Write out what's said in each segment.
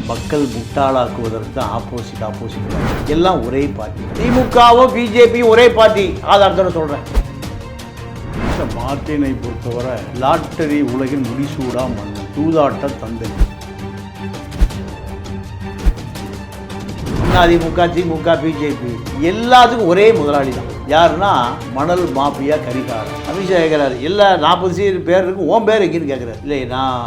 மக்கள் முட்டாளாக்குவதற்கு ஆப்போசிட் எல்லாம் ஒரே பார்ட்டி. திமுகவும் பிஜேபி ஒரே பார்ட்டி. ஆதாரத்தோட சொல்றேன். மார்ட்டினை பொறுத்தவரை லாட்டரி உலகின் முடிசூடா மன்னன், சூதாட்ட தந்தை. அதிமுக, திமுக, பிஜேபி எல்லாத்துக்கும் ஒரே முதலாளி தான். யாருன்னா மணல் மாஃபியா கரிகாரன். அமித்ஷா கேட்குறாரு, எல்லா 40 பேர் இருக்கும், உன் பேர் எங்கேன்னு கேட்குறாரு. இல்லை, நான்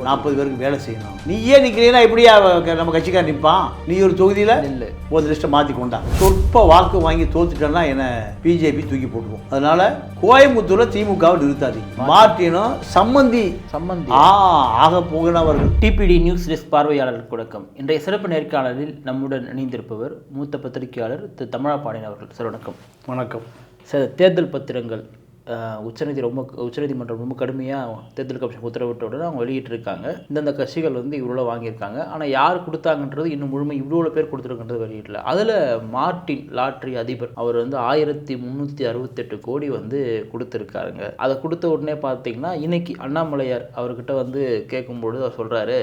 40 பேருக்கு வேலை செய்யணும். நீ ஏன் நிற்கிறீங்கன்னா எப்படியா நம்ம கட்சிக்கார நிற்பான்? நீ ஒரு தொகுதியில் இல்லை, ஒரு லிஸ்ட்டை மாற்றி கொண்டா. சொற்ப வாக்கு வாங்கி தோத்துட்டேன்னா என்ன பிஜேபி தூக்கி போட்டுருவோம். அதனால கோயம்புத்தூர்ல திமுகவை நிறுத்தாதீங்க. மார்ட்டினும் சம்மந்தி ஆக போகிறவர்கள். டிபிடி நியூஸ் டெஸ்க் பார்வையாளர்களுக்கு வணக்கம். இன்றைய சிறப்பு நேர்காணலில் நம்முடன் இணைந்திருப்பவர் மூத்த பத்திரிகையாளர் திரு தமிழாபாண்டியன் அவர்கள். சார் வணக்கம். வணக்கம் சார். தேர்தல் பத்திரங்கள் உச்சநீதிமன்றம் ரொம்ப கடுமையாக தேர்தல் கமிஷன் உத்தரவிட்ட உடனே அவங்க வெளியிட்டிருக்காங்க. இந்தந்த கட்சிகள் இவ்வளோ வாங்கியிருக்காங்க, ஆனால் யார் கொடுத்தாங்கன்றது இன்னும் முழுமை இவ்வளோ பேர் கொடுத்துருக்குன்றது வெளியிடல. அதில் மார்ட்டின் லாட்ரி அதிபர் அவர் 1368 கோடி கொடுத்துருக்காருங்க. அதை கொடுத்த உடனே பார்த்தீங்கன்னா இன்னைக்கு அண்ணாமலையார் அவர்கிட்ட கேட்கும்பொழுது அவர் சொல்கிறாரு,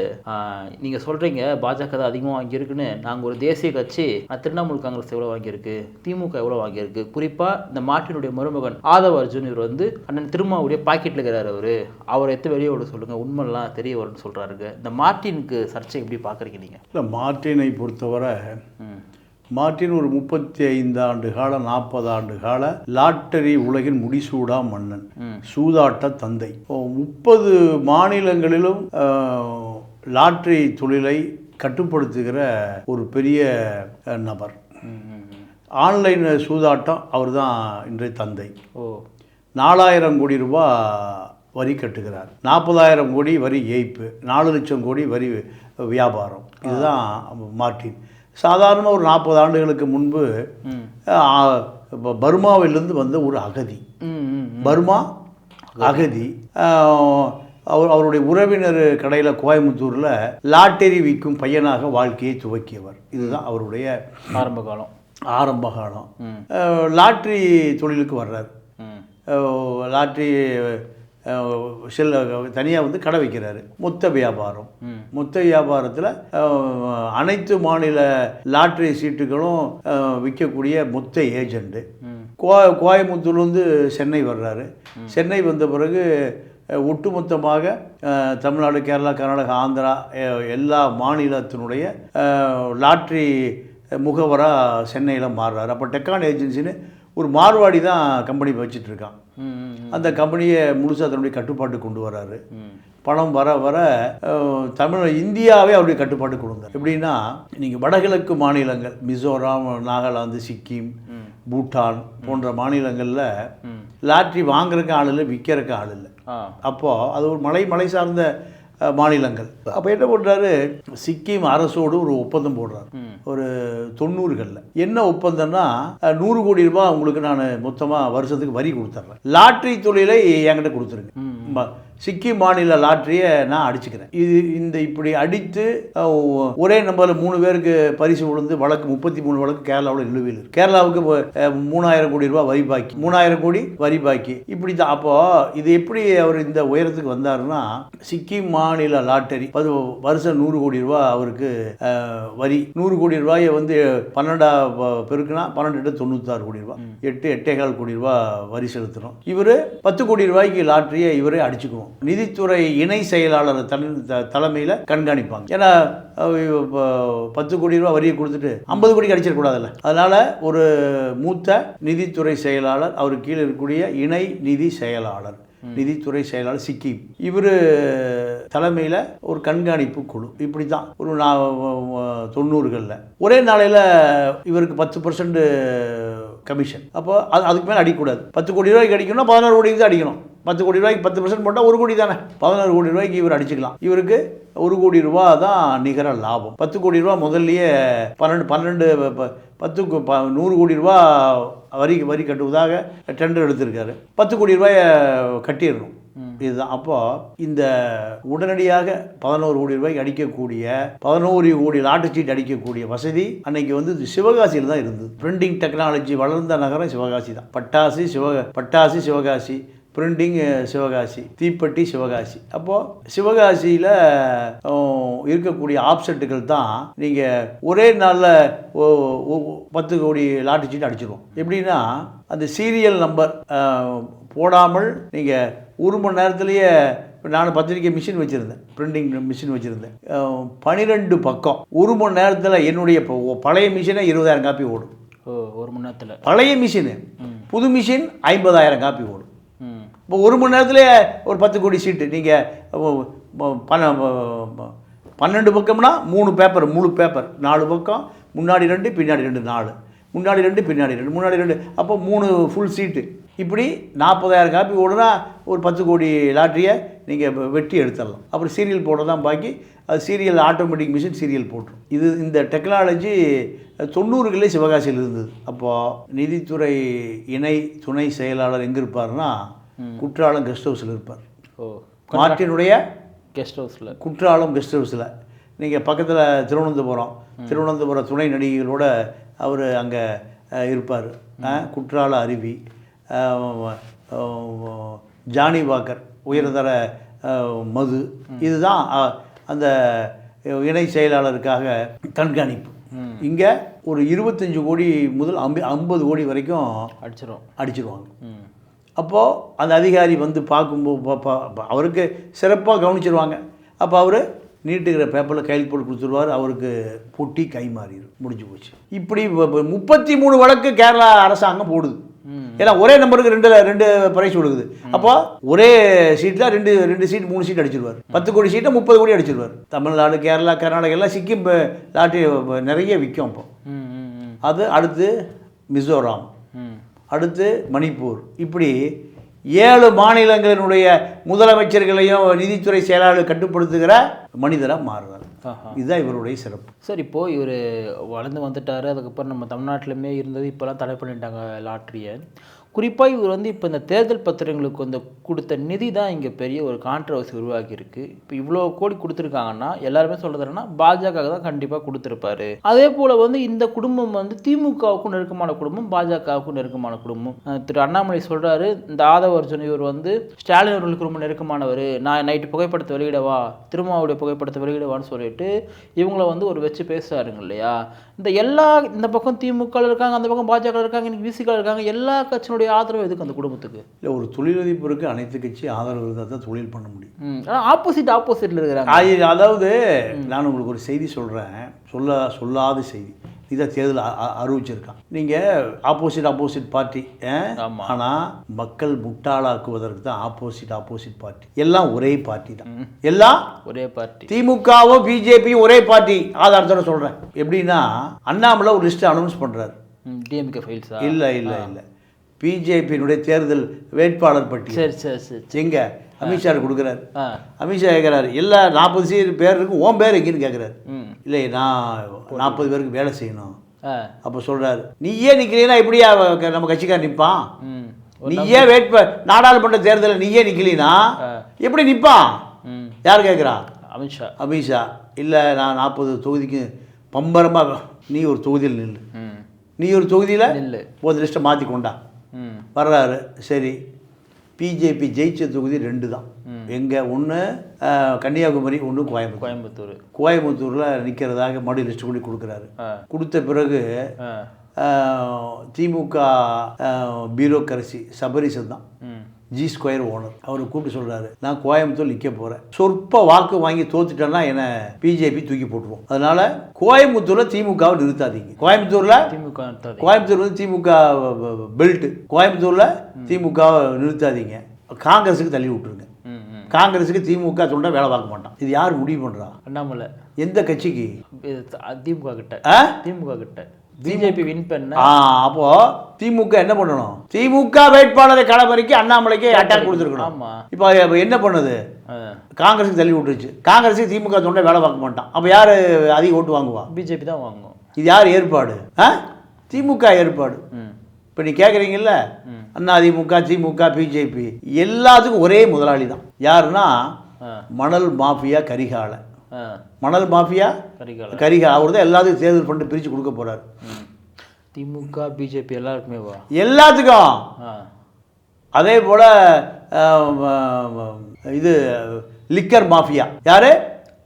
நீங்கள் சொல்கிறீங்க பாஜக தான் அதிகமாக வாங்கியிருக்குன்னு. நாங்கள் ஒரு தேசிய கட்சி, திரிணாமுல் காங்கிரஸ் எவ்வளோ வாங்கியிருக்கு, திமுக எவ்வளோ வாங்கியிருக்கு. குறிப்பாக இந்த மார்ட்டினுடைய மருமகன் ஆதவ் அர்ஜுன் இவர் அண்ணன் திருமாவுடைய பாக்கெட்ல இருக்கிறாரு. அவரை எடுத்து வெளியே விட சொல்லுங்க, உண்மைலாம் தெரிய வரும்னு சொல்றாருங்க. இந்த மார்ட்டினுக்கு சர்ச்சை எப்படி பாக்குறீங்க நீங்க? இல்லை, மார்ட்டினை பொறுத்தவரை மார்ட்டின் ஒரு 35 ஆண்டு கால 40 ஆண்டு கால லாட்டரி உலகின் முடிசூடா மன்னன், சூதாட்ட தந்தை. 30 மாநிலங்களிலும் லாட்டரி தொழிலை கட்டுப்படுத்துகிற ஒரு பெரிய நபர். ஆன்லைன் சூதாட்டம் அவர் தான் இன்றைய தந்தை. 4000 கோடி ரூபாய் வரி கட்டுகிறார், 40,000 கோடி வரி ஏய்ப்பு, 4 லட்சம் கோடி வரி வியாபாரம். இதுதான் மார்ட்டின். சாதாரண ஒரு 40 ஆண்டுகளுக்கு முன்பு பர்மாவிலிருந்து வந்த ஒரு அகதி, பர்மா அகதி. அவருடைய உறவினர் கடையில் கோயம்புத்தூரில் லாட்டரி விற்கும் பையனாக வாழ்க்கையை துவக்கியவர். இதுதான் அவருடைய ஆரம்ப காலம். லாட்ரி தொழிலுக்கு வர்றார். லாட்ரி தனியாக கடை வைக்கிறாரு. மொத்த வியாபாரம். மொத்த வியாபாரத்தில் அனைத்து மாநில லாட்ரி சீட்டுகளும் விற்கக்கூடிய மொத்த ஏஜெண்ட்டு. கோயம்புத்தூர்லேருந்து சென்னை வர்றாரு. சென்னை வந்த பிறகு ஒட்டுமொத்தமாக தமிழ்நாடு, கேரளா, கர்நாடகா, ஆந்திரா எல்லா மாநிலத்தினுடைய லாட்ரி முகவராக சென்னையில் மாறுறாரு. அப்போ டெக்கான் ஏஜென்சின்னு ஒரு மார்வாடி தான் கம்பெனி வச்சிட்ருக்கான். அந்த கம்பெனியை முழுசாக தன்னுடைய கட்டுப்பாட்டு கொண்டு வர்றாரு. பணம் வர வர இந்தியாவே அவருடைய கட்டுப்பாட்டு கொண்டு வந்தார். எப்படின்னா, நீங்கள் வடகிழக்கு மாநிலங்கள் மிசோரம், நாகாலாந்து, சிக்கிம், பூட்டான் போன்ற மாநிலங்களில் லாட்ரி வாங்குறதுக்கு ஆள் இல்லை, விற்கிறதுக்கு ஆள் இல்லை. அப்போது அது ஒரு மலை சார்ந்த மாநிலங்கள். அப்போ என்ன பண்ணுறாரு, சிக்கிம் அரசோடு ஒரு ஒப்பந்தம் போடுறாரு. ஒரு 90களில் என்ன ஒப்பந்தம்னா, 100 கோடி ரூபாய் உங்களுக்கு நான் மொத்தமாக வருஷத்துக்கு வரி கொடுத்துட்றேன், லாட்ரி தொழிலை என்கிட்ட கொடுத்துருங்க, சிக்கிம் மாநில லாட்டரியை நான் அடிச்சுக்கிறேன். இந்த இப்படி அடித்து ஒரே நம்பரில் 3 பேருக்கு பரிசு விழுந்து வழக்கு 33 வழக்கு கேரளாவில் நிலுவையில் இருக்கு. கேரளாவுக்கு 3000 கோடி ரூபாய் வரி பாக்கி, 3000 கோடி வரி பாக்கி. இப்படி தான். அப்போது இது எப்படி அவர் இந்த உயரத்துக்கு வந்தாருன்னா, சிக்கிம் மாநில லாட்டரி வருஷம் 100 கோடி ரூபாய் அவருக்கு வரி. 100 கோடி ரூபாயை 12 பெருக்குனா 12×96 கோடி ரூபாய், 8.25 கோடி ரூபாய் வரி செலுத்தணும். இவர் 10 கோடி ரூபாய்க்கு லாட்டரியை இவரே அடிச்சுக்குவோம். நிதித்துறை இணை செயலாளர் தலைமையில் கண்காணிப்பாங்க. ஏன்னா 10 கோடி ரூபாய் வரியை கொடுத்துட்டு 50 கோடிக்கு அடிச்சிடக்கூடாதுல்ல. அதனால ஒரு மூத்த நிதித்துறை செயலாளர், அவர் கீழே இருக்கக்கூடிய இணை நிதி செயலாளர், நிதித்துறை செயலாளர் சிக்கிம், இவர் தலைமையில் ஒரு கண்காணிப்பு குழு. இப்படி தான் ஒரு 90களில் ஒரே நாளையில் இவருக்கு 10% கமிஷன். அப்போ அதுக்கு மேலே அடிக்கக்கூடாது. 10 கோடி ரூபாய்க்கு அடிக்கணும்னா 16 கோடிக்கு தான் அடிக்கணும். 10 கோடி ரூபாய்க்கு 10% போட்டால் 1 கோடி தானே. 16 கோடி ரூபாய்க்கு இவர் அடிச்சுக்கலாம். இவருக்கு 1 கோடி ரூபா தான் நிகர லாபம். 10 கோடி ரூபா முதல்லையே 100 கோடி ரூபா வரி கட்டுவதாக டெண்டர் எடுத்திருக்காரு. 10 கோடி ரூபாயை கட்டிடணும். இதுதான். அப்போ இந்த உடனடியாக 11 கோடி ரூபாய்க்கு அடிக்கக்கூடிய 11 கோடி லாட்டரி சீட் அடிக்கக்கூடிய வசதி அன்னைக்கு சிவகாசியில் தான் இருந்தது. பிரிண்டிங் டெக்னாலஜி வளர்ந்த நகரம் சிவகாசி தான். பட்டாசு சிவகாசி, பிரிண்டிங் சிவகாசி, தீப்பெட்டி சிவகாசி. அப்போது சிவகாசியில் இருக்கக்கூடிய ஆப்செட்டுகள் தான் நீங்கள் ஒரே நாளில் 10 கோடி லாட்டரி சீட்டு அடிச்சிருவோம். எப்படின்னா அந்த சீரியல் நம்பர் போடாமல் நீங்கள் 1 மணி நேரத்துலேயே, நான் பத்திரிக்கை மிஷின் வச்சுருந்தேன், பிரிண்டிங் மிஷின் வச்சுருந்தேன். 12 பக்கம் 1 மணி நேரத்தில் என்னுடைய பழைய மிஷினை 20,000 காப்பி ஓடும். 1 மணி நேரத்தில் பழைய மிஷினு. புது மிஷின் 50,000 காப்பி ஓடும். இப்போ 1 மணி நேரத்துலேயே ஒரு 10 கோடி சீட்டு. நீங்கள் 12 பக்கம்னா 3 பேப்பர், முழு பேப்பர், 4 பக்கம், முன்னாடி 2 பின்னாடி 2, 4, முன்னாடி 2 பின்னாடி 2, முன்னாடி 2, அப்போ 3 ஃபுல் சீட்டு. இப்படி 40,000 காப்பி ஓடுனா ஒரு 10 கோடி லாட்டரியை நீங்கள் வெட்டி எடுத்துடலாம். அப்புறம் சீரியல் போட தான் பாக்கி. அது சீரியல் ஆட்டோமேட்டிக் மிஷின் சீரியல் போட்டுரும். இந்த டெக்னாலஜி 90களே சிவகாசியில் இருந்தது. அப்போது நிதித்துறை இணை துணை செயலாளர் எங்கே இருப்பார்னா குற்றாலம் கெஸ்ட் ஹவுஸில் இருப்பார். மார்ட்டினுடைய கெஸ்ட் ஹவுஸில், குற்றாலம் கெஸ்ட் ஹவுஸில். நீங்கள் பக்கத்தில் திருவனந்தபுரம் துணை நடிகைகளோட அவர் அங்கே இருப்பார். குற்றால அருவி, ஜானி வாக்கர், உயர்தர மது, இதுதான் அந்த இணை செயலாளருக்காக கண்காணிப்பு. இங்கே ஒரு 25 கோடி முதல் 50 கோடி வரைக்கும் அடிச்சிருவாங்க. அப்போது அந்த அதிகாரி வந்து பார்க்கும்போது அவருக்கு சிறப்பாக கவனிச்சிருவாங்க. அப்போ அவர் நீட்டுக்கிற பேப்பரில் கையில் போட்டு கொடுத்துருவார். அவருக்கு பொட்டி கை மாறிடும், முடிஞ்சு போச்சு. இப்படி 33 வழக்கு கேரளா அரசாங்கம் போடுது. ஏன்னா ஒரே நம்பருக்கு 2 பிரைஸ் கொடுக்குது. அப்போ ஒரே சீட்டில் 2 சீட் 3 சீட் அடிச்சிருவார். 10 கோடி சீட்டை 30 கோடி அடிச்சிருவார். தமிழ்நாடு, கேரளா, கர்நாடகா எல்லாம் சிக்கிம் லாட்டரி நிறைய விற்கும். அப்போ அது அடுத்து மிசோராம், அடுத்து மணிப்பூர், இப்படி 7 மாநிலங்களினுடைய முதலமைச்சர்களையும் நிதித்துறை செயலாளர் கட்டுப்படுத்துகிற மனிதராக மாறுறார். இதுதான் இவருடைய சிறப்பு. சார், இப்போது இவர் வளர்ந்து வந்துட்டார். அதுக்கப்புறம் நம்ம தமிழ்நாட்டிலுமே இருந்தது, இப்போலாம் தடை பண்ணிட்டாங்க லாட்டரியை. குறிப்பாக இவர் வந்து இப்போ இந்த தேர்தல் பத்திரங்களுக்கு வந்து கொடுத்த நிதி தான் இங்கே பெரிய ஒரு கான்ட்ரவர்சி உருவாக்கியிருக்கு. இப்போ இவ்வளோ கோடி கொடுத்துருக்காங்கன்னா எல்லாருமே சொல்கிறதுனா பாஜக தான் கண்டிப்பாக கொடுத்துருப்பாரு. அதே போல் வந்து இந்த குடும்பம் வந்து திமுகவுக்கும் நெருக்கமான குடும்பம், பாஜகவுக்கும் நெருக்கமான குடும்பம். திரு அண்ணாமலை சொல்கிறாரு, இந்த ஆதவ அர்ஜுன் இவர் வந்து ஸ்டாலின் அவர்களுக்கு ரொம்ப நெருக்கமானவர், நான் நைட்டு புகைப்படத்தை வெளியிடவா, திருமாவுடைய புகைப்படத்தை வெளியிடவான்னு சொல்லிட்டு இவங்கள வந்து ஒரு வச்சு பேசுகிறாருங்க இல்லையா. இந்த பக்கம் திமுக இருக்காங்க, அந்த பக்கம் பாஜக இருக்காங்க, இன்னைக்கு விசிக இருக்காங்க, எல்லா கட்சியினுடைய ஆதரவு எதுக்கு அந்த குடும்பத்துக்கு? இல்லை, ஒரு தொழிலதிபருக்கு அனைத்து கட்சி ஆதரவு இருந்தால் தான் தொழில் பண்ண முடியும். ஆப்போசிட்ல இருக்கிறாங்க. அதாவது நான் உங்களுக்கு ஒரு செய்தி சொல்கிறேன், சொல்லாத செய்தி. இதான் தேர்தல் அறிவிச்சிருக்கான். நீங்கள் ஆப்போசிட் பார்ட்டி, ஆனால் மக்கள் முட்டாளாக்குவதற்கு தான் ஆப்போசிட் பார்ட்டி. எல்லாம் ஒரே பார்ட்டி தான், எல்லாம் ஒரே பார்ட்டி. திமுகவும் பிஜேபியும் ஒரே பார்ட்டி. ஆதாரத்தோட சொல்கிறேன். எப்படின்னா அண்ணாமலை ஒரு லிஸ்ட் அனௌன்ஸ் பண்ணுறாரு. டிஎம்கே ஃபைல்ஸா? இல்லை, பிஜேபியினுடைய தேர்தல் வேட்பாளர் பட்டி. சரி. எங்கே அமித்ஷா கொடுக்குறாரு. அமித்ஷா கேட்குறாரு, எல்லா 40 பேர் இருக்கும், உன் பேர் எங்கேன்னு கேட்குறாரு. இல்லை, நான் 40 பேருக்கு வேலை செய்யணும். அப்போ சொல்கிறாரு, நீயே நிற்கலீன்னா எப்படியா நம்ம கட்சிக்கார் நிற்பான்? நீயே நாடாளுமன்ற தேர்தலில் நீயே நிற்கலீன்னா எப்படி நிற்பான்? யார் கேட்குறா? அமித்ஷா. இல்லை, நான் 40 தொகுதிக்கு பம்பரமாக, நீ ஒரு தொகுதியில் நில்லு, நீ ஒரு தொகுதியில் போது லிஸ்ட்டை மாற்றி கொண்டா. வர்றாரு. சரி, பிஜேபி ஜெயிச்ச தொகுதி 2 தான். எங்கே? ஒன்று கன்னியாகுமரி, ஒன்று கோயம்புத்தூரில் நிற்கிறதாக மறுபடியும் லிஸ்ட் கொண்டு கொடுக்குறாரு. கொடுத்த பிறகு திமுக பியூரோக்ரசி சபரிசன் தான், G2 ஓனர். அவர் கூப்பிட்டு சொல்கிறாரு, நான் கோயம்புத்தூர் நிற்க போகிறேன், சொற்ப வாக்கு வாங்கி தோத்துட்டேன்னா என்னை பிஜேபி தூக்கி போட்டுருவோம், அதனால் கோயம்புத்தூரில் திமுகவை நிறுத்தாதீங்க. கோயம்புத்தூர் வந்து திமுக பெல்ட், கோயம்புத்தூரில் திமுகவை நிறுத்தாதீங்க, காங்கிரஸுக்கு தள்ளி விட்டுருங்க. காங்கிரஸுக்கு திமுக தொண்டை வேலை பார்க்க மாட்டான். இது யார் முடிவு பண்ணுறா? அண்ணாமலை. எந்த கட்சிக்கு? திமுக கிட்ட. பிஜேபி வின் பண்ண. அப்போ திமுக என்ன பண்ணணும்? திமுக வேட்பாளரை களமறிக்க அண்ணாமலைக்கு அட்டாக் கொடுத்துருக்கணும். இப்போ என்ன பண்ணுது? காங்கிரஸுக்கு தள்ளி விட்டுருச்சு. காங்கிரஸுக்கு திமுக தொண்டை வேலை பார்க்க மாட்டான். அப்போ யார் அதிக ஓட்டு வாங்குவா? பிஜேபி தான் வாங்குவோம். இது யார் ஏற்பாடு? திமுக ஏற்பாடு. இப்போ நீ கேட்குறீங்கல்ல, திமுக பிஜேபி எல்லாத்துக்கும் ஒரே முதலாளி தான். யாருன்னா மணல் மாஃபியா கரிகால. மணல் மாஃபியா கரிகால அவர் தான் எல்லாத்துக்கும் தேர்தல் ஃபண்டு பிரித்து கொடுக்க போகிறார். திமுக பிஜேபி எல்லாருக்குமே எல்லாத்துக்கும். அதே போல் இது லிக்கர் மாஃபியா யாரு?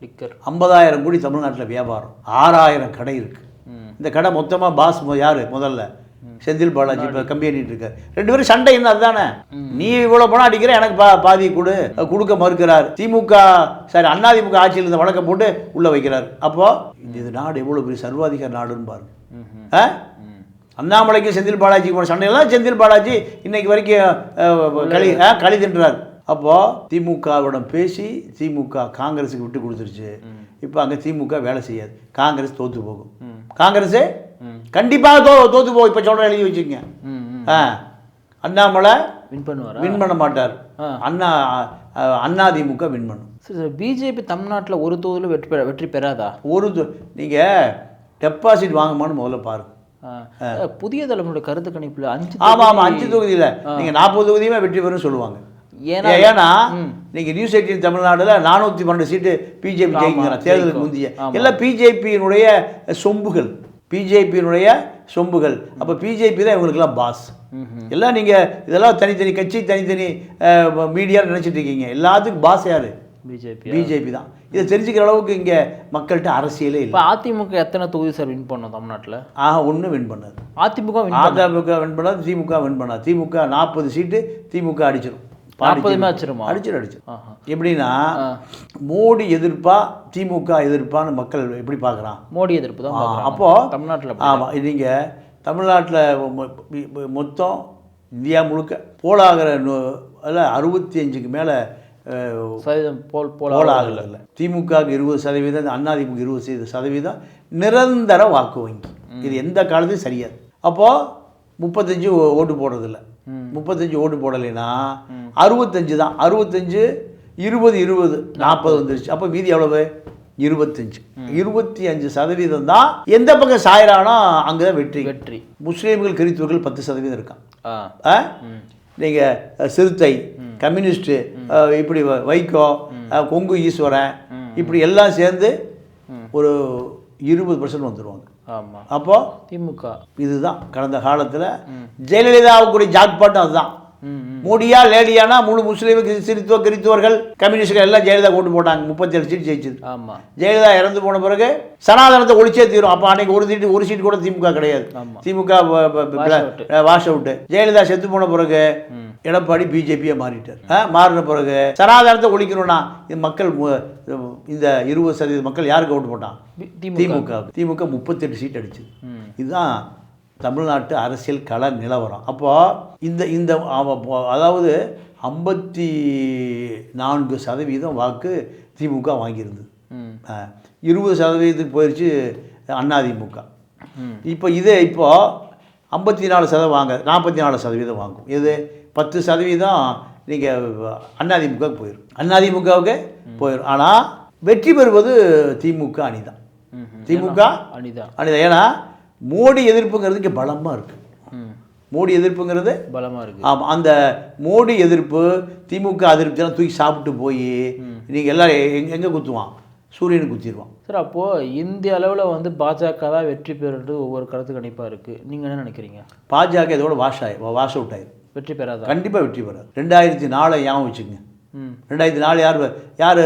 லிக்கர் 50,000 கோடி தமிழ்நாட்டில் வியாபாரம், 6,000 கடை இருக்குது. இந்த கடை மொத்தமாக பாஸ் யார்? முதல்ல செந்தில் பாலாஜி இப்போ கம்பெனிட்டு இருக்கார். 2 பேரும் சண்டை என்ன? அதுதானே, நீ இவ்வளோ பணம் அடிக்கிற, எனக்கு பாதி கொடுக்க மறுக்கிறார். திமுக சாரி அதிமுக ஆட்சியில் இருந்த வழக்கம் போட்டு உள்ளே வைக்கிறார். அப்போது இது நாடு எவ்வளோ பெரிய சர்வாதிகார நாடுன்னு பாருங்க. அண்ணாமலைக்கு செந்தில் பாலாஜிக்கு போன சண்டையெல்லாம் செந்தில் பாலாஜி இன்னைக்கு வரைக்கும் களி தின்றார். அப்போது திமுகவிடம் பேசி திமுக காங்கிரஸுக்கு விட்டு கொடுத்துருச்சு. இப்போ அங்கே திமுக வேலை செய்யாது, காங்கிரஸ் தோற்று போகும். காங்கிரஸே கண்டிப்பாக தோற்று போகும். இப்போ சொல்கிற எழுதி வச்சுக்கங்க. அண்ணாமலை வின் பண்ண மாட்டார், அதிமுக வின் பண்ணும். சரி, பிஜேபி தமிழ்நாட்டில் ஒரு தொகுதியில் வெற்றி பெறாதா? நீங்கள் டெபாசிட் வாங்குமான்னு முதல்ல பாருங்க. புதிய தலைமுறை கருத்து கணிப்பில் 5 ஆமாம் 5 தொகுதியில் நீங்கள் 40 தொகுதியுமே வெற்றி பெறும் சொல்லுவாங்க. ஏன்னா நீங்க நியூஸ் 18 தமிழ்நாடுல 412 சீட்டு பிஜேபி ஜெயிக்கிறாங்க தேர்தலுக்கு முந்தைய. எல்லாம் பிஜேபியினுடைய சொம்புகள், பிஜேபியினுடைய சொம்புகள். அப்போ பிஜேபி தான் இவங்களுக்கெல்லாம் பாஸ். எல்லாம் நீங்க இதெல்லாம் தனித்தனி கட்சி, தனித்தனி மீடியா நினைச்சிட்டு இருக்கீங்க. எல்லாத்துக்கும் பாஸ் யாரு? பிஜேபி தான். இதை தெரிஞ்சுக்கிற அளவுக்கு இங்கே மக்கள்கிட்ட அரசியலே இல்லை. அதிமுக எத்தனை தொகுதி சார் வின் பண்ணோம் தமிழ்நாட்டில்? ஒன்றும் வின் பண்ணாது. அதிமுக வின் பண்ணாது, திமுக வின் பண்ணாது. திமுக 40 சீட்டு திமுக அடிச்சிடும். அடிச்சிடும். எப்படின்னா மோடி எதிர்ப்பா திமுக எதிர்ப்பான்னு மக்கள் எப்படி பார்க்குறான்? மோடி எதிர்ப்பு தான். அப்போ தமிழ்நாட்டில் ஆமாம், நீங்கள் தமிழ்நாட்டில் மொத்தம் இந்தியா முழுக்க போலாகிற அதில் 65க்கு மேலே போலாகல. திமுகவுக்கு 20%, அதிமுக 20% நிரந்தர வாக்கு வங்கி. இது எந்த காலத்தையும் சரியாது. அப்போது 35 ஓட்டு போடுறதில்ல. 35 ஓட்டு போடலைன்னா 65 தான். 65 20 40 வந்துருச்சு. அப்போ மீதி எவ்வளவு? 25% தான். எந்த பக்கம் சாயிறானோ அங்கே வெற்றி. முஸ்லீம்கள் கிறிஸ்துவர்கள் 10% இருக்கான். நீங்கள் சிறுத்தை, கம்யூனிஸ்ட்டு, இப்படி வைகோ, கொங்கு ஈஸ்வரன், இப்படி எல்லாம் சேர்ந்து ஒரு 20% வந்துடுவாங்க. அப்போ திமுக இதுதான் கடந்த காலத்தில் ஜெயலலிதாவுக்குரிய ஜாக்பாட்டும் அதுதான். மோடியா லேடியானா முழு முஸ்லீம் கிறிஸ்துவர்கள் கம்யூனிஸ்டுகள் எல்லாம் ஜெயலலிதா ஓட்டு போட்டாங்க. 37 சீட் ஜெயிச்சது. ஆமாம், ஜெயலலிதா இறந்து போன பிறகு சனாதனத்தை ஒழிச்சே தீரும். அப்போ அன்னைக்கு ஒரு சீட் கூட திமுக கிடையாது. திமுக வாஷ் அவுட்டு. ஜெயலலிதா செத்து போன பிறகு எடப்பாடி பிஜேபியை மாறிட்டார். மாறின பிறகு சனாதனத்தை ஒழிக்கணும்னா இது மக்கள் இந்த 20% மக்கள் யாருக்கு ஓட்டு போட்டான்? திமுக. திமுக 38 சீட் அடிச்சுது. இதுதான் தமிழ்நாட்டு அரசியல் கள நிலவரம். அப்போது இந்த அதாவது 54% வாக்கு திமுக வாங்கியிருந்தது. 20% போயிடுச்சு அதிமுக. இப்போ இப்போது 54% வாங்க, 44% வாங்கும். இது 10% நீங்கள் அதிமுகவுக்கு போயிடும். அதிமுகவுக்கு போயிடும். ஆனால் வெற்றி பெறுவது திமுக அணிதான். திமுக அணிதான். ஏன்னா மோடி எதிர்ப்புங்கிறதுக்கு பலமாக இருக்குது. மோடி எதிர்ப்புங்கிறது பலமாக இருக்குது. ஆமாம், அந்த மோடி எதிர்ப்பு திமுக அதிருப்தியெல்லாம் தூக்கி சாப்பிட்டு போய் நீங்கள் எல்லாம் எங்கே குத்துவான்? சூரியனுக்கு குத்திடுவான். சார், அப்போது இந்திய அளவில் பாஜக தான் வெற்றி பெறுறது ஒவ்வொரு கருத்து கணிப்பாக இருக்குது. நீங்கள் என்ன நினைக்கிறீங்க? பாஜக இதோட வாஷ் அவுட் ஆயிடும். வெற்றி பெறாது, கண்டிப்பாக வெற்றி பெறாது. 2004 ஞாபகம் வச்சுக்கோங்க. 2004 யார்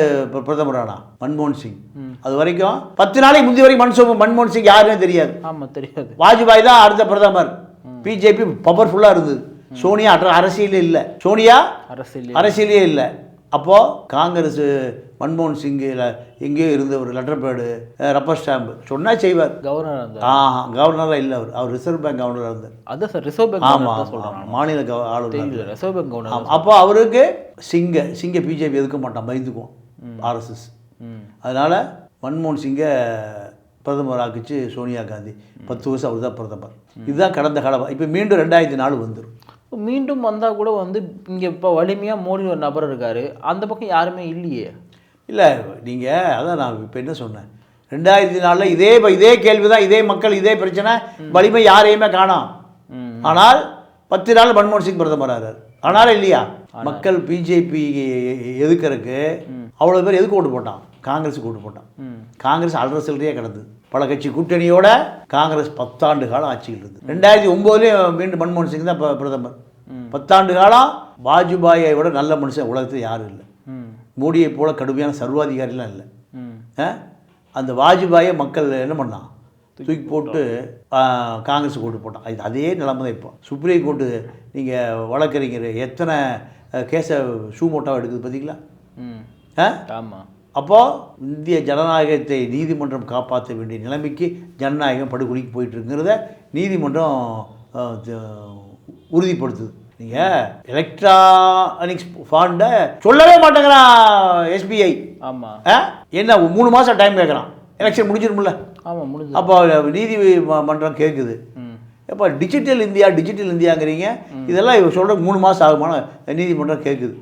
பிரதமரானா? மன்மோகன் சிங். அது வரைக்கும் 10 நாளைக்கு முந்தைய வரைக்கும் மன்மோகன் சிங் யாருன்னே தெரியாது. ஆமாம், தெரியாது. வாஜ்பாய் தான் அடுத்த பிரதமர். பிஜேபி பவர்ஃபுல்லாக இருந்தது. சோனியா அரசியலே இல்லை. சோனியா அரசியலே இல்லை. அப்போது காங்கிரஸ் மன்மோகன் சிங்கில் எங்கேயோ இருந்த ஒரு லெட்டர் பேடு, ரப்பர் ஸ்டாம்பு சொன்னால் செய்வார். கவர்னராக இல்லை, அவர் ரிசர்வ் பேங்க் கவர்னராக இருந்தார். அதான் சார், ரிசர்வ் பேங்க். ஆமாம், மாநில ஆளுநர் ரிசர்வ் பேங்க் கவர்னர். அப்போ அவருக்கு சிங்க பிஜேபி எதுக்க மாட்டான், பயந்துக்குவோம் ஆர்எஸ்எஸ். அதனால் மன்மோகன் சிங்கை பிரதமர் ஆக்கிச்சு சோனியா காந்தி. 10 வருஷம் அவர் தான் பிரதமர். இதுதான் கடந்த காலம். இப்போ மீண்டும் 2004 வந்துடும். மீண்டும் வந்தால் கூட இங்கே இப்போ வலிமையாக மோடி ஒரு நபர் இருக்கார், அந்த பக்கம் யாருமே இல்லையே. இல்லை, நீங்கள் அதான் நான் இப்போ என்ன சொன்னேன், 2004 இதே கேள்வி தான், இதே மக்கள், இதே பிரச்சனை, வலிமை யாரையுமே காணோம். ஆனால் 10 நாள் மன்மோகன் சிங் பிரதமர் ஆகிறார். ஆனாலும் இல்லையா, மக்கள் பிஜேபி எதுக்கிறதுக்கு அவ்வளோ பேர் எதுக்கு ஓட்டு போட்டான்? காங்கிரஸுக்கு ஓட்டு போட்டான். காங்கிரஸ் அல்ற சில்லறையே கிடந்தது. பல கட்சி கூட்டணியோட காங்கிரஸ் 10 ஆண்டு காலம் ஆட்சியில் இருந்தது. 2009 மீண்டும் மன்மோகன் சிங் தான் பிரதமர். 10 ஆண்டு காலம் வாஜ்பாயை விட நல்ல மனுஷன் உலகத்தில் யாரும் இல்லை. மோடியை போல கடுமையான சர்வாதிகாரிலாம் இல்லை. அந்த வாஜ்பாயை மக்கள் என்ன பண்ணான், தூக்கி போட்டு காங்கிரஸ் ஓட்டு போட்டான். இது அதே நிலைமை தான் இப்போ. சுப்ரீம் கோர்ட்டு நீங்கள் வழக்கறிஞர் எத்தனை கேஸை ஷூமோட்டாவை எடுக்குது பார்த்தீங்களா? ஆமாம். அப்போது இந்திய ஜனநாயகத்தை நீதிமன்றம் காப்பாற்ற வேண்டிய நிலைமைக்கு ஜனநாயகம் படுகொலிக்கு போயிட்டுருங்கிறத நீதிமன்றம் உறுதிப்படுத்துது. நீங்கள் எலக்ட்ரானிக்ஸ் ஃபாண்டை சொல்லவே மாட்டேங்கிறான் எஸ்பிஐ. ஆமாம். என்ன 3 மாதம் டைம் கேட்குறான், எலெக்ஷன் முடிஞ்சிருமில்ல? ஆமாம், முடிஞ்சு. அப்போ நீதிமன்றம் கேட்குது, எப்போ டிஜிட்டல் இந்தியாங்கிறீங்க, இதெல்லாம் இவங்க சொல்கிற 3 மாதம் ஆகுமான நீதிமன்றம் கேட்குது.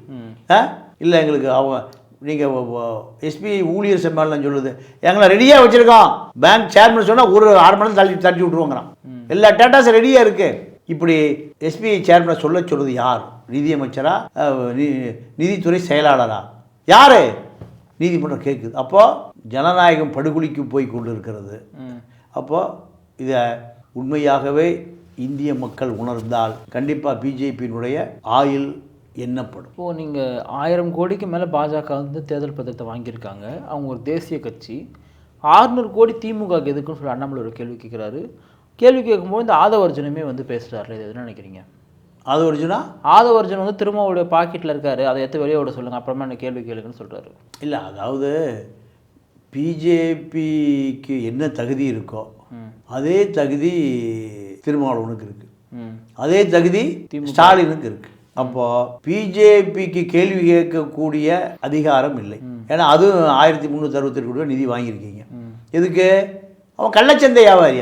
இல்லை எங்களுக்கு அவங்க நீங்கள் எஸ்பிஐ ஊழியர் சம்மேளனம் சொல்லுது, எங்களை ரெடியாக வச்சுருக்கோம், பேங்க் சேர்மன் சொன்னால் ஒரு 6 மணி நேரம் தள்ளி விட்ருவாங்கிறான், எல்லா டேட்டாஸும் ரெடியாக இருக்குது. இப்படி எஸ்பிஐ சேர்மனை சொல்லுறது யார்? நிதியமைச்சரா, நிதித்துறை செயலாளரா, யார்? நீதிமன்றம் கேட்குது. அப்போது ஜனநாயகம் படுகொலிக்கு போய் கொண்டு இருக்கிறது. அப்போது இதை உண்மையாகவே இந்திய மக்கள் உணர்ந்தால் கண்டிப்பாக பிஜேபியினுடைய ஆயுள் எண்ணப்படும். இப்போது நீங்கள் 1000 கோடிக்கு மேலே பாஜக வந்து தேர்தல் பத்திரத்தை வாங்கியிருக்காங்க. அவங்க ஒரு தேசிய கட்சி. 600 கோடி திமுக எதுக்குன்னு சொல்லி அண்ணாமலை ஒரு கேள்வி கேட்குறாரு. கேள்வி கேட்கும்போது இந்த ஆதவர்ஜுனமே வந்து பேசுகிறாரு. இது என்ன நினைக்கிறீங்க? ஆதவர்ஜுன் வந்து திருமாவுடைய பாக்கெட்டில் இருக்காரு, அதை எடுத்து வெளியே விட சொல்லுங்கள், அப்புறமா என்ன கேள்வி கேளுங்கன்னு சொல்கிறாரு. இல்லை, அதாவது பிஜேபிக்கு என்ன தகுதி இருக்கோ அதே தகுதி திருமாவளவனுக்கு இருக்குது, அதே தகுதி ஸ்டாலினுக்கு இருக்குது. அப்போது பிஜேபிக்கு கேள்வி கேட்கக்கூடிய அதிகாரம் இல்லை. ஏன்னா அதுவும் 1362 கோடி நிதி வாங்கியிருக்கீங்க. எதுக்கு? அவன் கள்ளச்சந்தை வியாபாரி,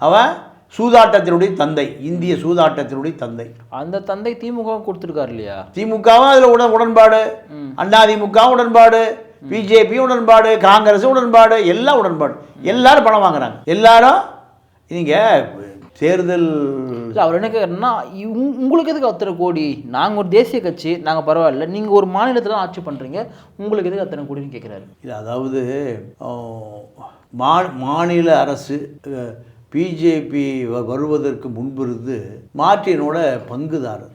அவன் சூதாட்டத்தினுடைய தந்தை, இந்திய சூதாட்டத்தினுடைய தந்தை. அந்த தந்தை திமுக கொடுத்துருக்காரு இல்லையா? திமுகவும் அதில் உடன்பாடு, அதிமுகவும் உடன்பாடு, பிஜேபியும் உடன்பாடு, காங்கிரஸும் உடன்பாடு, எல்லாம் உடன்பாடு. எல்லாரும் பணம் வாங்குறாங்க. எல்லாரும் நீங்கள் தேர்தல் அவர் என்ன கேட்குறேன்னா, உங்களுக்கு எதுக்கு அத்தனை கோடி? நாங்கள் ஒரு தேசிய கட்சி, நாங்கள் பரவாயில்ல, நீங்கள் ஒரு மாநிலத்தில் ஆட்சி பண்ணுறீங்க, உங்களுக்கு எதுக்கு அத்தனை கோடின்னு கேட்குறாரு. இல்லை, அதாவது மாநில அரசு பிஜேபி வருவதற்கு முன்பிருந்து மார்ட்டினோட பங்குதாரர்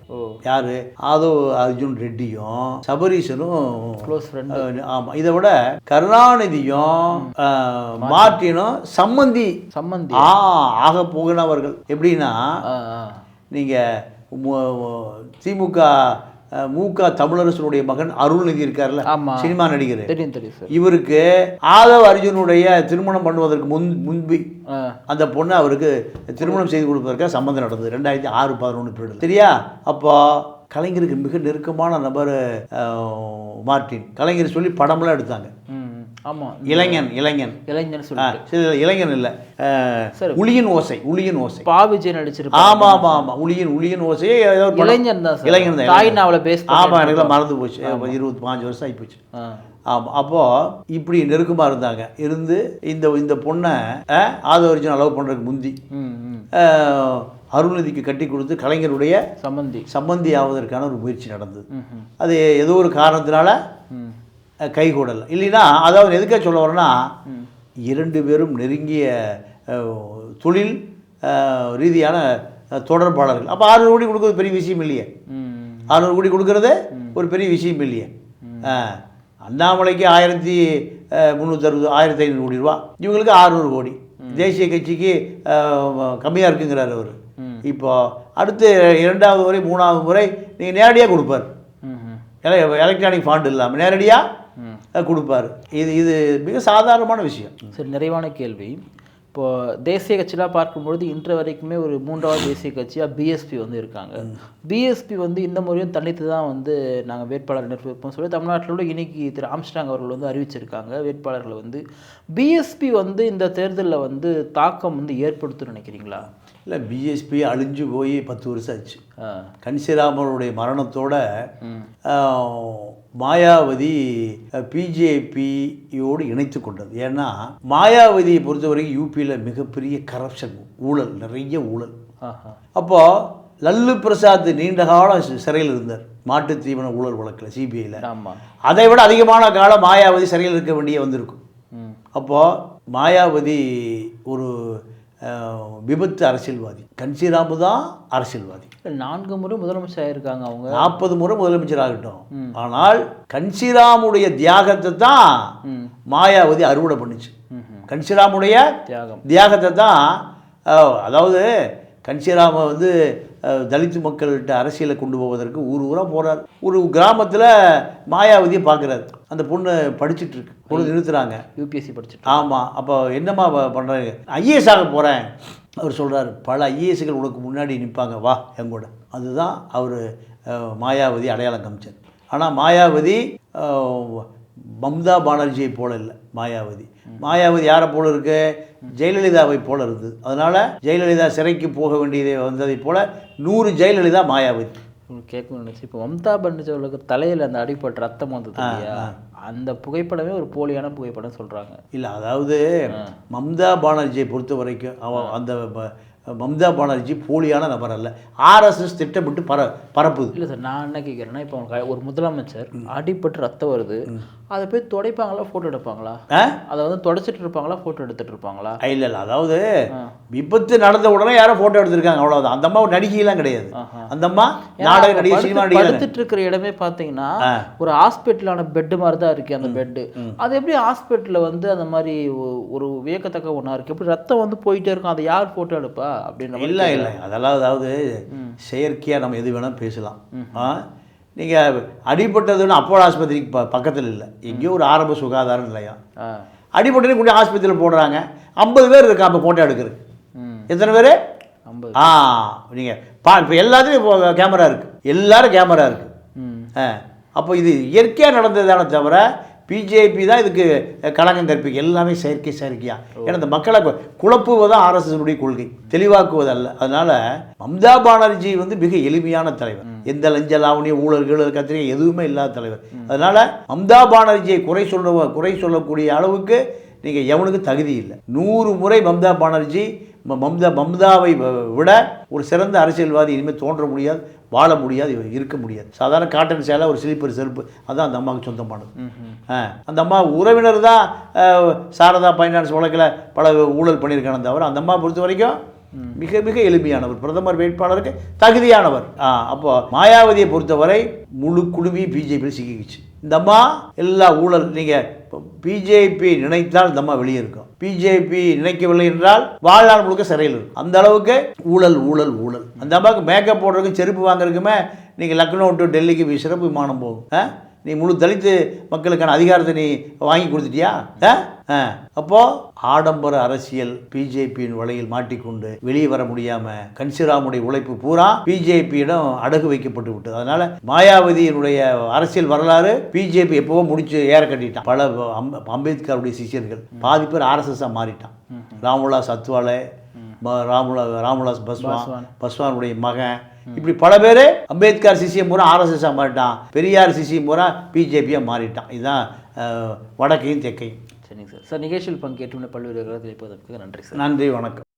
யாரு? ஆதவ் அர்ஜுன் ரெட்டியும் சபரீசனும் க்ளோஸ் ஃப்ரெண்ட். ஆமாம். இதை விட கருணாநிதியும் மார்ட்டினும் சம்மந்தி ஆக போகினவர்கள். எப்படின்னா, நீங்கள் திமுக தமிழரசனுடைய மகன் அருள்நிதி இருக்கார்ல, சினிமா நடிகர், இவருக்கு ஆதவ் அர்ஜுனுடைய திருமணம் பண்ணுவதற்கு முன்பு அந்த பொண்ணு அவருக்கு திருமணம் செய்து கொடுப்பதற்காக சம்பந்தம் நடந்தது 2006-11 பீரியட், சரியா? அப்போ கலைஞருக்கு மிக நெருக்கமான நபர் மார்ட்டின். கலைஞர் சொல்லி படம்லாம் எடுத்தாங்க. ஆமாம், இளைஞன் இல்லை, உளியின் ஓசை பாவிஜய் நடிச்சிருப்பாங்க. ஆமாம் ஆமாம் ஆமாம், உளியின் ஓசையே இளைஞன் தான். தாய் நாவல பேச. ஆமாம், எனக்குலாம் மறந்து போச்சு, 25 வருஷம் ஆகி போச்சு. ஆமாம். அப்போது இப்படி நெருக்கமாக இருந்தாங்க. இருந்து இந்த பொண்ணை ஆதவர்ஜுன் அலோவ் பண்ணுறதுக்கு முந்தி அருள்நிதிக்கு கட்டி கொடுத்து கலைஞருடைய சம்பந்தி ஆவதற்கான ஒரு முயற்சி நடந்தது. அது ஏதோ ஒரு காரணத்தினால கைகூடலை. இல்லைன்னா, அதாவது எதுக்காக சொல்ல வரேன்னா, 2 பேரும் நெருங்கிய தொழில் ரீதியான தொடர்பாளர்கள். அப்போ 600 கோடி கொடுக்குறது பெரிய விஷயம் இல்லையே. 600 கோடி கொடுக்கறது ஒரு பெரிய விஷயம் இல்லையே. அண்ணாமலைக்கு 1360 1500 கோடி ரூபா, இவங்களுக்கு 600 கோடி. தேசிய கட்சிக்கு கம்மியாக இருக்குங்கிறார் அவர். இப்போ அடுத்து 2வது முறை 3வது முறை நீங்கள் நேரடியாக கொடுப்பார். எலக்ட்ரானிக் ஃபாண்ட் இல்லாமல் நேரடியாக கொடுப்பார். இது மிக சாதாரணமான விஷயம். சரி, நிறைவான கேள்வி. இப்போது தேசிய கட்சியெலாம் பார்க்கும்பொழுது இன்று வரைக்குமே ஒரு 3வது தேசிய கட்சியாக பிஎஸ்பி வந்து இருக்காங்க. பிஎஸ்பி வந்து இந்த முறையும் தனித்து தான் வந்து நாங்கள் வேட்பாளர் நிறுவப்போம் சொல்லி தமிழ்நாட்டிலோட இன்னைக்கு திரு ஆம்ஸ்ட்ராங் அவர்கள் வந்து அறிவிச்சிருக்காங்க வேட்பாளர்களை வந்து. பிஎஸ்பி வந்து இந்த தேர்தலில் வந்து தாக்கம் வந்து ஏற்படுத்தும்னு நினைக்கிறீங்களா? இல்லை, பிஎஸ்பி அழிஞ்சு போய் 10 வருஷம் ஆச்சு. கன்சிராமருடைய மரணத்தோட மாயாவதி பிஜேபியோடு இணைத்து கொண்டது. ஏன்னா மாயாவதியை பொறுத்தவரைக்கும் யூபியில் மிகப்பெரிய கரப்ஷன், ஊழல், நிறைய ஊழல். அப்போது லல்லு பிரசாத் நீண்ட காலம் சிறையில் இருந்தார் மாட்டுத் தீவன ஊழல் வழக்கில், சிபிஐயில். அதை விட அதிகமான காலம் மாயாவதி சிறையில் இருக்க வேண்டிய வந்திருக்கும். அப்போது மாயாவதி ஒரு விபத்து அரசியல்வாதி. கன்சிராமு தான் அரசியல்வாதி. 4 முறை முதலமைச்சர் ஆயிருக்காங்க அவங்க. 40 முறை முதலமைச்சர் ஆகட்டும். ஆனால் கன்சிராமுடைய தியாகத்தை தான் மாயாவதி அறுவடை பண்ணுச்சு. கன்சிராமுடைய தியாகத்தை தான், அதாவது கன்சிராம வந்து தலித் மக்கள்கிட்ட அரசியலை கொண்டு போவதற்கு ஊராக போகிறார். ஒரு கிராமத்தில் மாயாவதியை பார்க்குறாரு. அந்த பொண்ணு படிச்சுட்டு இருக்கு. பொண்ணு நிறுத்துறாங்க. யூபிஎஸ்சி படிச்சுட்டு. ஆமாம். அப்போ என்னம்மா பண்ணுறாங்க? ஐஏஎஸ் ஆக போகிறேன். அவர் சொல்கிறார், பல ஐஏஎஸ்கள் உனக்கு முன்னாடி நிற்பாங்க, வா எங்கூட. அதுதான் அவர் மாயாவதி அடையாளம் காமிச்சார். ஆனால் மாயாவதி மம்தா பானர்ஜியை போல இல்லை. மாயாவதி யாரை போல இருக்கு? ஜெயலலிதாவை போல இருந்தது. அதனால் ஜெயலலிதா சிறைக்கு போக வேண்டியதை வந்ததை போல 100 ஜெயலலிதா மாயாவதி. கேட்கணும்னு நினச்சி இப்போ மம்தா பானர்ஜியோட தலையில் அந்த அடிப்பட்ட ரத்தம் வந்தது இல்லையா, அந்த புகைப்படமே ஒரு போலியான புகைப்படம் சொல்கிறாங்க. இல்லை, அதாவது மம்தா பானர்ஜியை பொறுத்த வரைக்கும் அந்த மம்தா பானர்ஜி போலியான நபர் அல்ல. ஆர்எஸ்எஸ் திட்டமிட்டு பரப்புது. இல்லை சார், நான் என்ன கேட்குறேன்னா, இப்போ ஒரு முதலமைச்சர் அடிப்பட்டு ரத்தம் வருது, அதை போய் துடைப்பாங்களா, ஃபோட்டோ எடுப்பாங்களா? அதை வந்து துடைச்சிட்டு இருப்பாங்களா, ஃபோட்டோ எடுத்துகிட்டு இருப்பாங்களா? இல்லை, அதாவது விபத்து நடந்த உடனே யாரும் ஃபோட்டோ எடுத்திருக்காங்க, அவ்வளோதான். அந்த அம்மா ஒரு நடிகையெல்லாம் கிடையாது. அந்த அம்மா நாடக நடிகை, சினிமா நடிகை. படுத்துட்டு இருக்கிற இடமே பார்த்தீங்கன்னா ஒரு ஹாஸ்பிட்டலான பெட்டு மாதிரி தான் இருக்குது அந்த பெட்டு. அது எப்படி ஹாஸ்பிட்டலில் வந்து அந்த மாதிரி ஒரு வியக்கத்தக்க ஒன்றா இருக்குது? எப்படி ரத்தம் வந்து போயிட்டே இருக்கும், அதை யார் ஃபோட்டோ எடுப்பா அப்படின்னு? இல்லை, அதெல்லாம் அதாவது செயற்கையாக நம்ம எது வேணால் பேசலாம். நீங்கள் அடிபட்டதுன்னு அப்போலோ ஆஸ்பத்திரிக்கு பக்கத்தில் இல்லை, எங்கேயோ ஒரு ஆரம்ப சுகாதார நிலையம். அடிபட்டது கொண்டு ஆஸ்பத்திரியில் போடுறாங்க. 50 பேர் இருக்கா அப்போ ஃபோட்டோ எடுக்கிறது. எத்தனை பேர்? 50. நீங்கள் இப்போ எல்லாத்துலேயும் இப்போ கேமரா இருக்குது, எல்லாரும் கேமரா இருக்குது. அப்போ இது இயற்கையாக நடந்ததான தவிர பிஜேபி தான் இதுக்கு களங்கம் கற்பிக்க. எல்லாமே செயற்கையாக. ஏன்னா இந்த மக்களை குழப்புவதான் ஆர்எஸ்எஸ்னுடைய கொள்கை, தெளிவாக்குவதல்ல. அதனால் மம்தா பானர்ஜி வந்து மிக எளிமையான தலைவர். எந்த லஞ்ச லாவணிய ஊழல்கள் கத்திரிக்கை எதுவுமே இல்லாத தலைவர். அதனால் மம்தா பானர்ஜியை குறை சொல்லக்கூடிய அளவுக்கு நீங்கள் எவனுக்கு தகுதி இல்லை. 100 முறை மம்தா பானர்ஜி மம்தாவை விட ஒரு சிறந்த அரசியல்வாதி இனிமேல் தோன்ற முடியாது, வாழ முடியாது, இருக்க முடியாது. சாதாரண காட்டன் சேலை, ஒரு ஸ்லீப்பர் செருப்பு, அதுதான் அந்த அம்மாவுக்கு சொந்தமானது. அந்த அம்மா உறவினர் தான் சாரதா ஃபைனான்ஸ் வழக்கில் பல ஊழல் பண்ணியிருக்கான தவிர அந்த அம்மா பொறுத்த வரைக்கும் மிக மிக எளிமையானவர், பிரதமர் வேட்பாளருக்கு தகுதியானவர். அப்போ மாயாவதியை பொறுத்தவரை முழு குழுமி பிஜேபியில் சிக்கிச்சு. இந்த அம்மா எல்லா ஊழல், நீங்கள் பிஜேபி நினைத்தால் இந்த அம்மா வெளியே இருக்கும், பிஜேபி நினைக்கவில்லை என்றால் வாழ்நாள் முழுக்க சிறையில் இருக்கும். அந்த அளவுக்கு ஊழல் ஊழல் ஊழல். அந்த அம்மாவுக்கு மேக்கப் போடுறதுக்கும் செருப்பு வாங்குறதுக்குமே நீங்கள் லக்னோ டு டெல்லிக்கு சிறப்பு விமானம் போகும். நீ முழு தலித்து மக்களுக்கான அதிகாரத்தை நீ வாங்கி கொடுத்துட்டியா? அப்போது ஆடம்பர அரசியல் பிஜேபியின் வலையில் மாட்டிக்கொண்டு வெளியே வர முடியாமல் கன்சிராமுடைய உழைப்பு பூரா பிஜேபியிடம் அடகு வைக்கப்பட்டு விட்டது. அதனால் மாயாவதியினுடைய அரசியல் வரலாறு பிஜேபி எப்போவோ முடிச்சு ஏற கட்டிட்டான். பல அம்பேத்கருடைய சிஷியர்கள் பாதி பேர் ஆர்எஸ்எஸ்ஸாக மாறிட்டான். ராம்விலாஸ் அத்வாலே, ராம்விலாஸ் பஸ்வானுடைய மகன், இப்படி பல பேர் அம்பேத்கர் சிசிஎம் பூரா ஆர்எஸ்எஸ்ஸாக மாறிட்டான். பெரியார் சிசிஎம் பூரா பிஜேபியாக மாறிட்டான். இதுதான் வடக்கையும் தெற்கையும். சரிங்க சார். நிகழ்ச்சியில் பங்கேற்று பல்வேறு நன்றி சார். நன்றி, வணக்கம்.